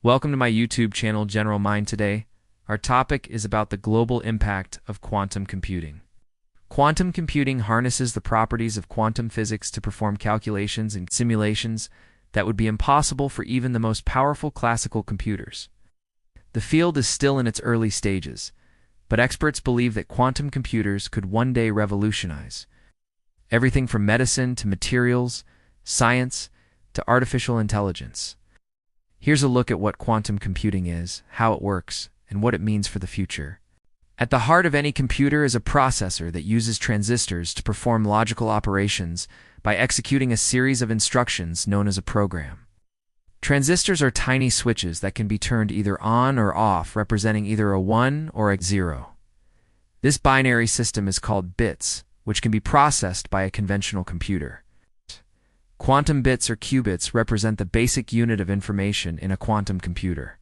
Welcome to my YouTube channel, General Mind. Today, our topic is about the global impact of quantum computing. Quantum computing harnesses the properties of quantum physics to perform calculations and simulations that would be impossible for even the most powerful classical computers. The field is still in its early stages, but experts believe that quantum computers could one day revolutionize everything from medicine to materials, science, to artificial intelligence. Here's a look at what quantum computing is, how it works, and what it means for the future. At the heart of any computer is a processor that uses transistors to perform logical operations by executing a series of instructions known as a program. Transistors are tiny switches that can be turned either on or off, representing either a 1 or a 0. This binary system is called bits, which can be processed by a conventional computer. Quantum bits or qubits represent the basic unit of information in a quantum computer.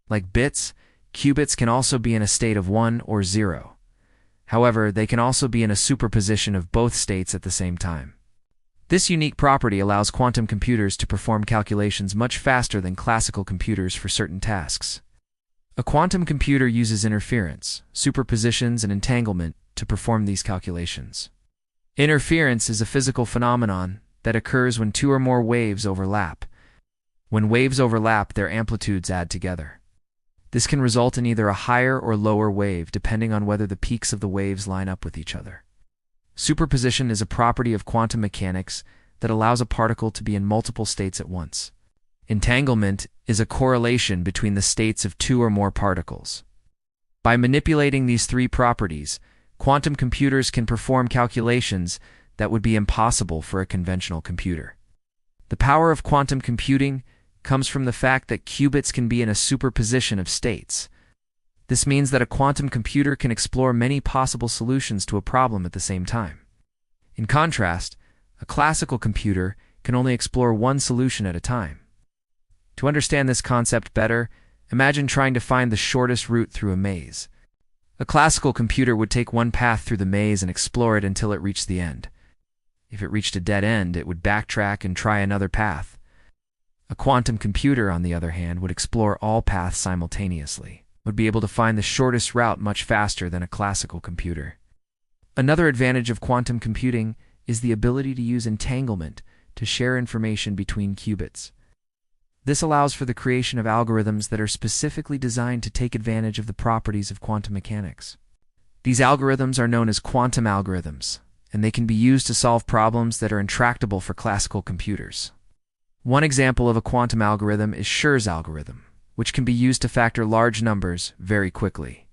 Like bits, qubits can also be in a state of 1 or 0. However, they can also be in a superposition of both states at the same time. This unique property allows quantum computers to perform calculations much faster than classical computers for certain tasks. A quantum computer uses interference, superpositions, and entanglement to perform these calculations. Interference is a physical phenomenon that occurs when two or more waves overlap. When waves overlap, their amplitudes add together. This can result in either a higher or lower wave, depending on whether the peaks of the waves line up with each other. Superposition is a property of quantum mechanics that allows a particle to be in multiple states at once. Entanglement is a correlation between the states of two or more particles. By manipulating these three properties, quantum computers can perform calculations that would be impossible for a conventional computer. The power of quantum computing comes from the fact that qubits can be in a superposition of states. This means that a quantum computer can explore many possible solutions to a problem at the same time. In contrast, a classical computer can only explore one solution at a time. To understand this concept better, imagine trying to find the shortest route through a maze. A classical computer would take one path through the maze and explore it until it reached the end. If it reached a dead end, it would backtrack and try another path. A quantum computer, on the other hand, would explore all paths simultaneously, would be able to find the shortest route much faster than a classical computer. Another advantage of quantum computing is the ability to use entanglement to share information between qubits. This allows for the creation of algorithms that are specifically designed to take advantage of the properties of quantum mechanics. These algorithms are known as quantum algorithms, and they can be used to solve problems that are intractable for classical computers. One example of a quantum algorithm is Schur's algorithm, which can be used to factor large numbers very quickly.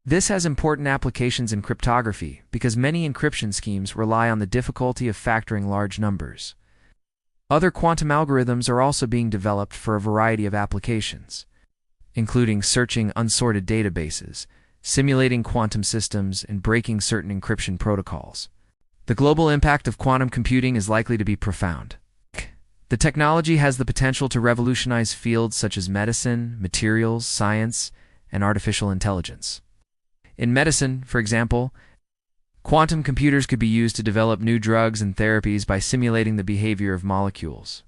This has important applications in cryptography because many encryption schemes rely on the difficulty of factoring large numbers. Other quantum algorithms are also being developed for a variety of applications, including searching unsorted databases, simulating quantum systems, and breaking certain encryption protocols. The global impact of quantum computing is likely to be profound. The technology has the potential to revolutionize fields such as medicine, materials, science, and artificial intelligence. In medicine, for example, quantum computers could be used to develop new drugs and therapies by simulating the behavior of molecules.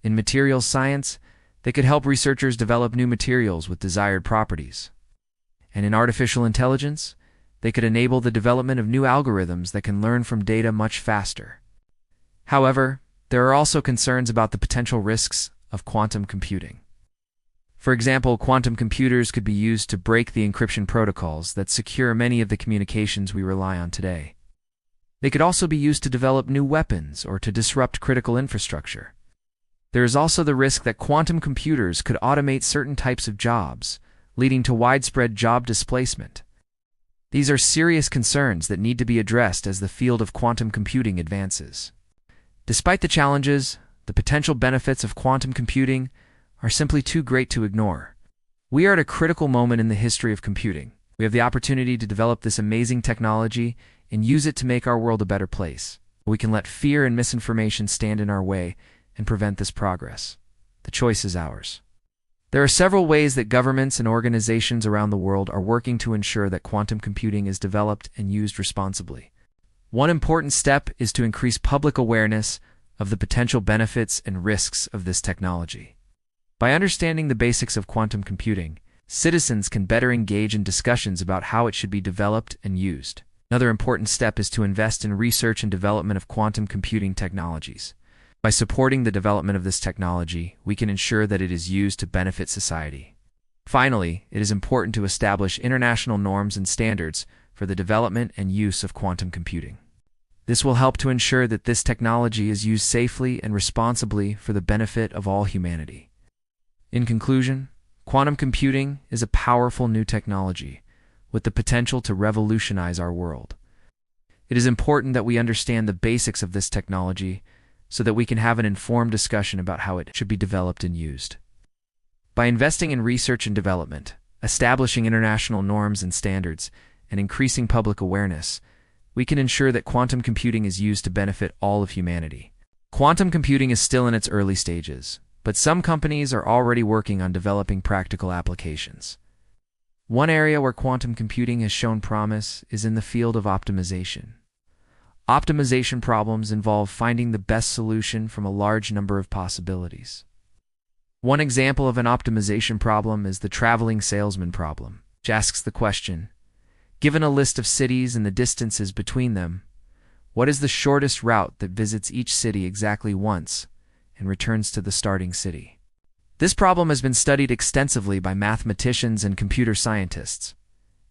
In materials science, they could help researchers develop new materials with desired properties. And in artificial intelligence, they could enable the development of new algorithms that can learn from data much faster. However, there are also concerns about the potential risks of quantum computing. For example, quantum computers could be used to break the encryption protocols that secure many of the communications we rely on today. They could also be used to develop new weapons or to disrupt critical infrastructure. There is also the risk that quantum computers could automate certain types of jobs, leading to widespread job displacement. These are serious concerns that need to be addressed as the field of quantum computing advances. Despite the challenges, the potential benefits of quantum computing are simply too great to ignore. We are at a critical moment in the history of computing. We have the opportunity to develop this amazing technology and use it to make our world a better place. We can let fear and misinformation stand in our way and prevent this progress. The choice is ours. There are several ways that governments and organizations around the world are working to ensure that quantum computing is developed and used responsibly. One important step is to increase public awareness of the potential benefits and risks of this technology. By understanding the basics of quantum computing, citizens can better engage in discussions about how it should be developed and used. Another important step is to invest in research and development of quantum computing technologies. By supporting the development of this technology, we can ensure that it is used to benefit society. Finally, it is important to establish international norms and standards for the development and use of quantum computing. This will help to ensure that this technology is used safely and responsibly for the benefit of all humanity. In conclusion, quantum computing is a powerful new technology with the potential to revolutionize our world. It is important that we understand the basics of this technology so that we can have an informed discussion about how it should be developed and used. By investing in research and development, establishing international norms and standards, and increasing public awareness, we can ensure that quantum computing is used to benefit all of humanity. Quantum computing is still in its early stages, but some companies are already working on developing practical applications. One area where quantum computing has shown promise is in the field of optimization. Optimization problems involve finding the best solution from a large number of possibilities. One example of an optimization problem is the traveling salesman problem, which asks the question, given a list of cities and the distances between them, what is the shortest route that visits each city exactly once and returns to the starting city? This problem has been studied extensively by mathematicians and computer scientists,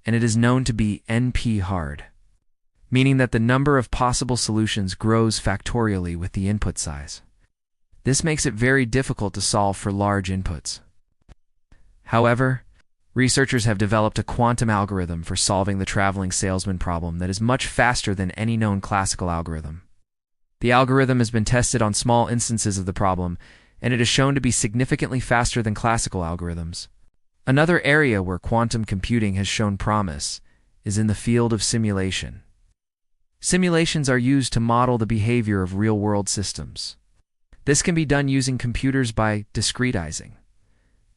and it is known to be NP-hard, meaning that the number of possible solutions grows factorially with the input size. This makes it very difficult to solve for large inputs. However, researchers have developed a quantum algorithm for solving the traveling salesman problem that is much faster than any known classical algorithm. The algorithm has been tested on small instances of the problem, and it is shown to be significantly faster than classical algorithms. Another area where quantum computing has shown promise is in the field of simulation. Simulations are used to model the behavior of real-world systems. This can be done using computers by discretizing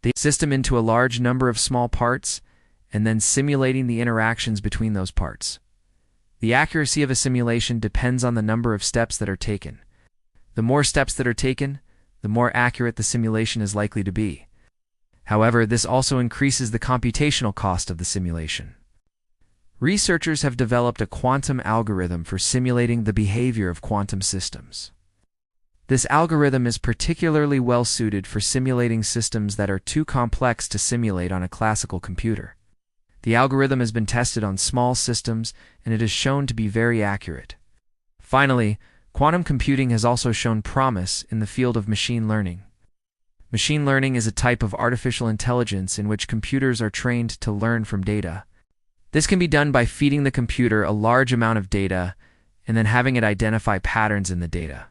the system into a large number of small parts and then simulating the interactions between those parts. The accuracy of a simulation depends on the number of steps that are taken. The more steps that are taken, the more accurate the simulation is likely to be. However, this also increases the computational cost of the simulation. Researchers have developed a quantum algorithm for simulating the behavior of quantum systems. This algorithm is particularly well suited for simulating systems that are too complex to simulate on a classical computer. The algorithm has been tested on small systems, and it is shown to be very accurate. Finally, quantum computing has also shown promise in the field of machine learning. Machine learning is a type of artificial intelligence in which computers are trained to learn from data. This can be done by feeding the computer a large amount of data and then having it identify patterns in the data.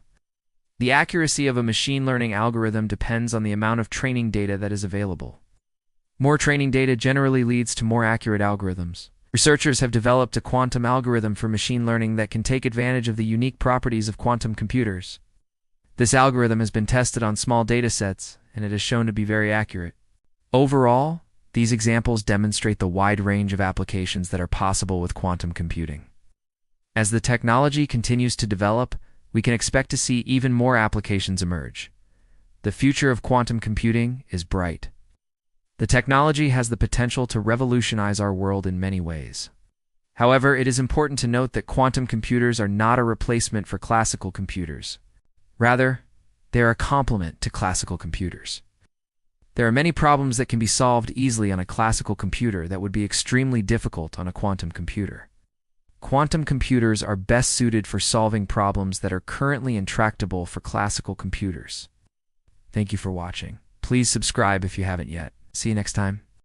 The accuracy of a machine learning algorithm depends on the amount of training data that is available. More training data generally leads to more accurate algorithms. Researchers have developed a quantum algorithm for machine learning that can take advantage of the unique properties of quantum computers. This algorithm has been tested on small data sets, and it is shown to be very accurate. Overall, these examples demonstrate the wide range of applications that are possible with quantum computing. As the technology continues to develop, we can expect to see even more applications emerge. The future of quantum computing is bright. The technology has the potential to revolutionize our world in many ways. However, it is important to note that quantum computers are not a replacement for classical computers. Rather, they are a complement to classical computers. There are many problems that can be solved easily on a classical computer that would be extremely difficult on a quantum computer. Quantum computers are best suited for solving problems that are currently intractable for classical computers. Thank you for watching. Please subscribe if you haven't yet. See you next time.